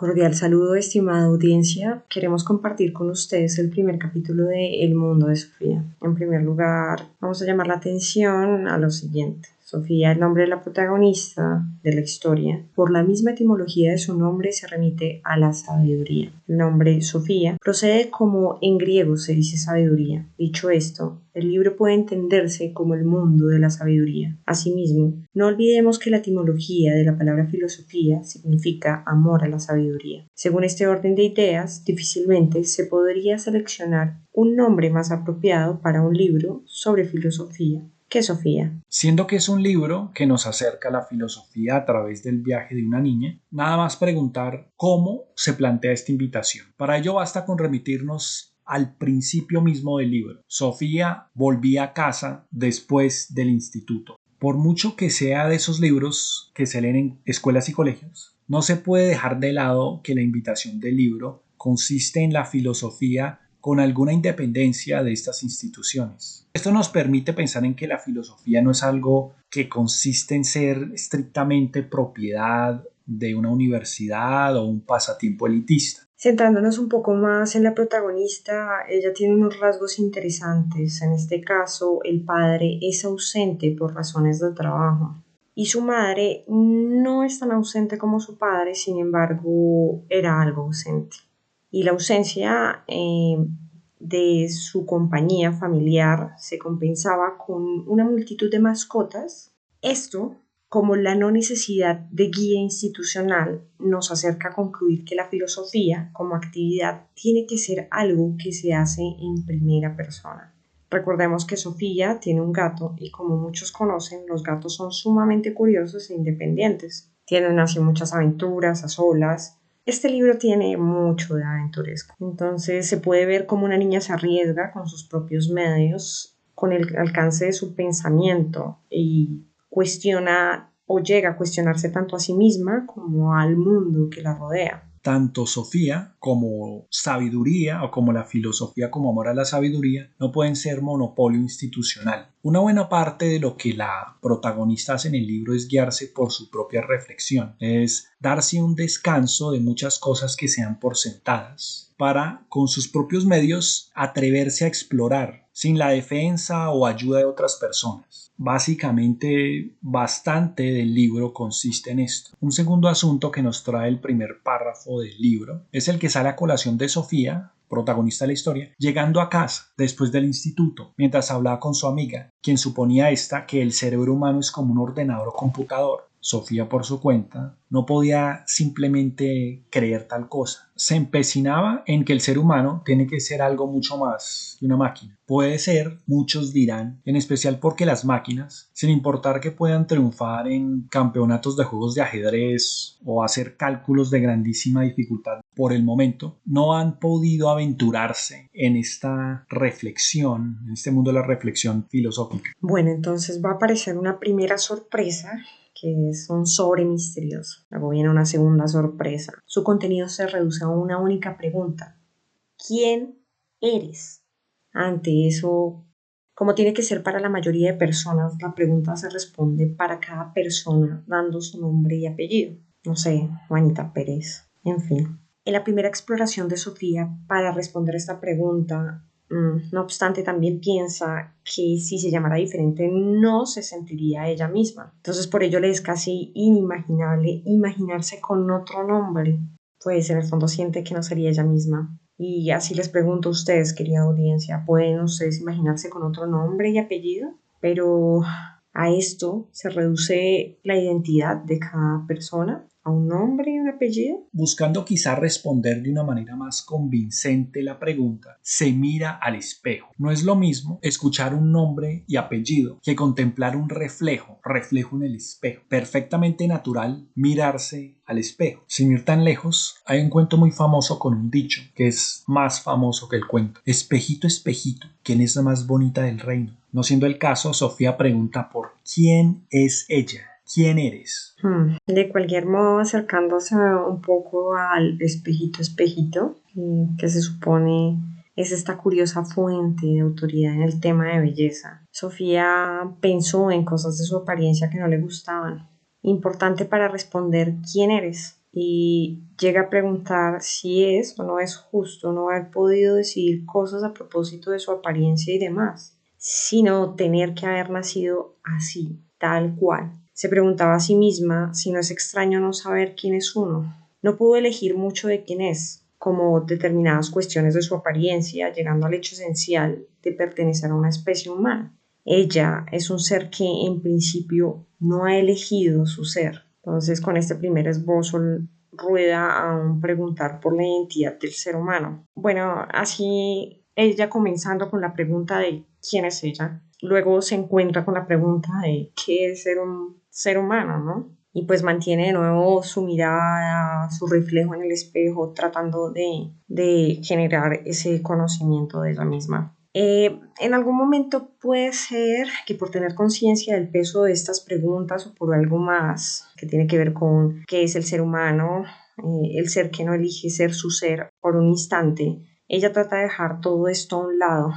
Cordial saludo, estimada audiencia. Queremos compartir con ustedes el primer capítulo de El mundo de Sofía. En primer lugar, vamos a llamar la atención a lo siguiente. Sofía, el nombre de la protagonista de la historia, por la misma etimología de su nombre se remite a la sabiduría. El nombre Sofía procede como en griego se dice sabiduría. Dicho esto, el libro puede entenderse como el mundo de la sabiduría. Asimismo, no olvidemos que la etimología de la palabra filosofía significa amor a la sabiduría. Según este orden de ideas, difícilmente se podría seleccionar un nombre más apropiado para un libro sobre filosofía. ¿Qué Sofía? Siendo que es un libro que nos acerca a la filosofía a través del viaje de una niña, nada más preguntar cómo se plantea esta invitación. Para ello basta con remitirnos al principio mismo del libro. Sofía volvía a casa después del instituto. Por mucho que sea de esos libros que se leen en escuelas y colegios, no se puede dejar de lado que la invitación del libro consiste en la filosofía con alguna independencia de estas instituciones. Esto nos permite pensar en que la filosofía no es algo que consiste en ser estrictamente propiedad de una universidad o un pasatiempo elitista. Centrándonos un poco más en la protagonista, ella tiene unos rasgos interesantes. En este caso, el padre es ausente por razones de trabajo. Y su madre no es tan ausente como su padre, sin embargo, era algo ausente. Y la ausencia de su compañía familiar se compensaba con una multitud de mascotas. Esto, como la no necesidad de guía institucional, nos acerca a concluir que la filosofía como actividad tiene que ser algo que se hace en primera persona. Recordemos que Sofía tiene un gato y como muchos conocen, los gatos son sumamente curiosos e independientes. Tienen así muchas aventuras a solas. Este libro tiene mucho de aventuresco. Entonces se puede ver cómo una niña se arriesga con sus propios medios, con el alcance de su pensamiento y cuestiona o llega a cuestionarse tanto a sí misma como al mundo que la rodea. Tanto Sofía como sabiduría o como la filosofía como amor a la sabiduría no pueden ser monopolio institucional. Una buena parte de lo que la protagonista hace en el libro es guiarse por su propia reflexión, es darse un descanso de muchas cosas que se dan por sentadas para, con sus propios medios, atreverse a explorar sin la defensa o ayuda de otras personas. Básicamente, bastante del libro consiste en esto. Un segundo asunto que nos trae el primer párrafo del libro es el que sale a colación de Sofía, protagonista de la historia, llegando a casa después del instituto, mientras hablaba con su amiga, quien suponía esta que el cerebro humano es como un ordenador o computador. Sofía, por su cuenta, no podía simplemente creer tal cosa. Se empecinaba en que el ser humano tiene que ser algo mucho más que una máquina. Puede ser, muchos dirán, en especial porque las máquinas, sin importar que puedan triunfar en campeonatos de juegos de ajedrez o hacer cálculos de grandísima dificultad por el momento, no han podido aventurarse en esta reflexión, en este mundo de la reflexión filosófica. Bueno, entonces va a aparecer una primera sorpresa que es un sobre misterioso. Luego viene una segunda sorpresa. Su contenido se reduce a una única pregunta. ¿Quién eres? Ante eso, como tiene que ser para la mayoría de personas, la pregunta se responde para cada persona dando su nombre y apellido. No sé, Juanita Pérez. En fin. En la primera exploración de Sofía para responder esta pregunta, no obstante, también piensa que si se llamara diferente no se sentiría ella misma. Entonces por ello le es casi inimaginable imaginarse con otro nombre. Pues en el fondo siente que no sería ella misma. Y así les pregunto a ustedes, querida audiencia, ¿pueden ustedes imaginarse con otro nombre y apellido? Pero a esto se reduce la identidad de cada persona a un nombre y un apellido. Buscando quizá responder de una manera más convincente la pregunta, se mira al espejo. No es lo mismo escuchar un nombre y apellido que contemplar un reflejo en el espejo. Perfectamente natural mirarse al espejo. Sin ir tan lejos, hay un cuento muy famoso con un dicho que es más famoso que el cuento. Espejito, espejito, ¿quién es la más bonita del reino? No siendo el caso, Sofía pregunta por ¿quién es ella? ¿Quién eres? De cualquier modo, acercándose un poco al espejito, espejito, que se supone es esta curiosa fuente de autoridad en el tema de belleza. Sofía pensó en cosas de su apariencia que no le gustaban. Importante para responder quién eres. y llega a preguntar si es o no es justo no haber podido decidir cosas a propósito de su apariencia y demás, sino tener que haber nacido así, tal cual. Se preguntaba a sí misma si no es extraño no saber quién es uno. No pudo elegir mucho de quién es, como determinadas cuestiones de su apariencia, llegando al hecho esencial de pertenecer a una especie humana. Ella es un ser que en principio no ha elegido su ser. Entonces, con este primer esbozo rueda a un preguntar por la identidad del ser humano. Bueno, así ella comenzando con la pregunta de quién es ella, luego se encuentra con la pregunta de qué es ser un ser humano, ¿no? Y pues mantiene de nuevo su mirada, su reflejo en el espejo, tratando de generar ese conocimiento de ella misma. En algún momento puede ser que por tener conciencia del peso de estas preguntas o por algo más que tiene que ver con qué es el ser humano, el ser que no elige ser su ser por un instante, ella trata de dejar todo esto a un lado,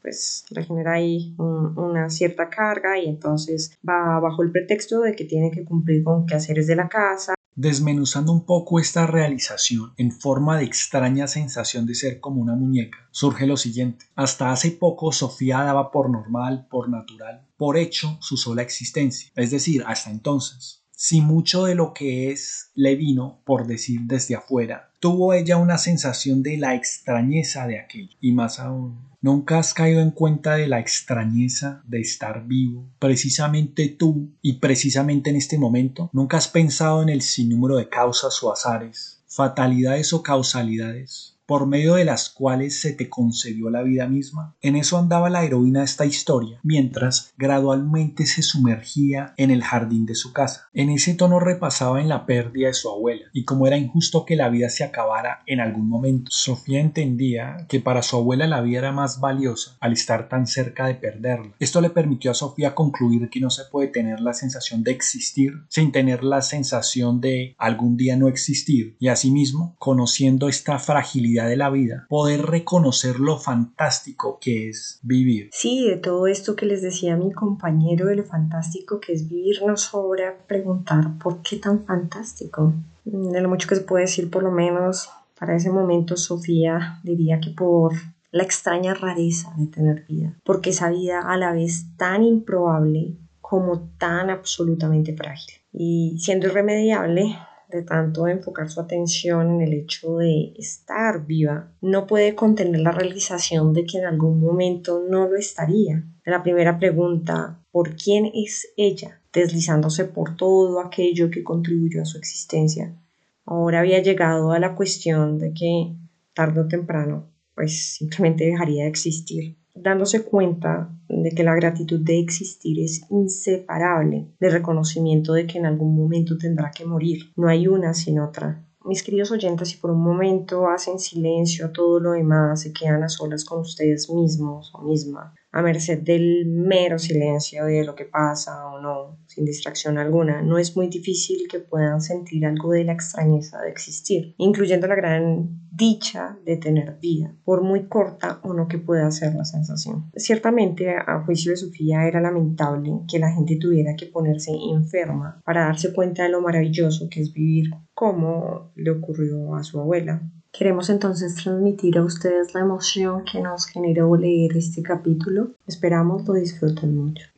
pues le genera ahí una cierta carga y entonces va bajo el pretexto de que tiene que cumplir con quehaceres de la casa. Desmenuzando un poco esta realización en forma de extraña sensación de ser como una muñeca, surge lo siguiente. Hasta hace poco Sofía daba por normal, por natural, por hecho su sola existencia, es decir, hasta entonces. Si mucho de lo que es le vino, por decir desde afuera, tuvo ella una sensación de la extrañeza de aquello, y más aún. ¿Nunca has caído en cuenta de la extrañeza de estar vivo? Precisamente tú y precisamente en este momento. ¿Nunca has pensado en el sinnúmero de causas o azares, fatalidades o causalidades, por medio de las cuales se te concedió la vida misma? En eso andaba la heroína de esta historia, mientras gradualmente se sumergía en el jardín de su casa. En ese tono repasaba en la pérdida de su abuela, y cómo era injusto que la vida se acabara en algún momento. Sofía entendía que para su abuela la vida era más valiosa al estar tan cerca de perderla. Esto le permitió a Sofía concluir que no se puede tener la sensación de existir sin tener la sensación de algún día no existir, y asimismo, conociendo esta fragilidad de la vida, poder reconocer lo fantástico que es vivir. Sí, de todo esto que les decía mi compañero, de lo fantástico que es vivir, nos sobra preguntar por qué tan fantástico. De lo mucho que se puede decir, por lo menos para ese momento, Sofía diría que por la extraña rareza de tener vida, porque esa vida a la vez tan improbable como tan absolutamente frágil. Y siendo irremediable, de tanto enfocar su atención en el hecho de estar viva, no puede contener la realización de que en algún momento no lo estaría. La primera pregunta, ¿por quién es ella? Deslizándose por todo aquello que contribuyó a su existencia. Ahora había llegado a la cuestión de que tarde o temprano, pues simplemente dejaría de existir, dándose cuenta de que la gratitud de existir es inseparable del reconocimiento de que en algún momento tendrá que morir. No hay una sin otra. Mis queridos oyentes, si por un momento hacen silencio a todo lo demás, se quedan a solas con ustedes mismos o misma, a merced del mero silencio de lo que pasa o no, sin distracción alguna, no es muy difícil que puedan sentir algo de la extrañeza de existir, incluyendo la gran dicha de tener vida, por muy corta o no que pueda ser la sensación. Ciertamente, a juicio de Sofía, era lamentable que la gente tuviera que ponerse enferma para darse cuenta de lo maravilloso que es vivir, como le ocurrió a su abuela. Queremos entonces transmitir a ustedes la emoción que nos generó leer este capítulo. Esperamos lo disfruten mucho.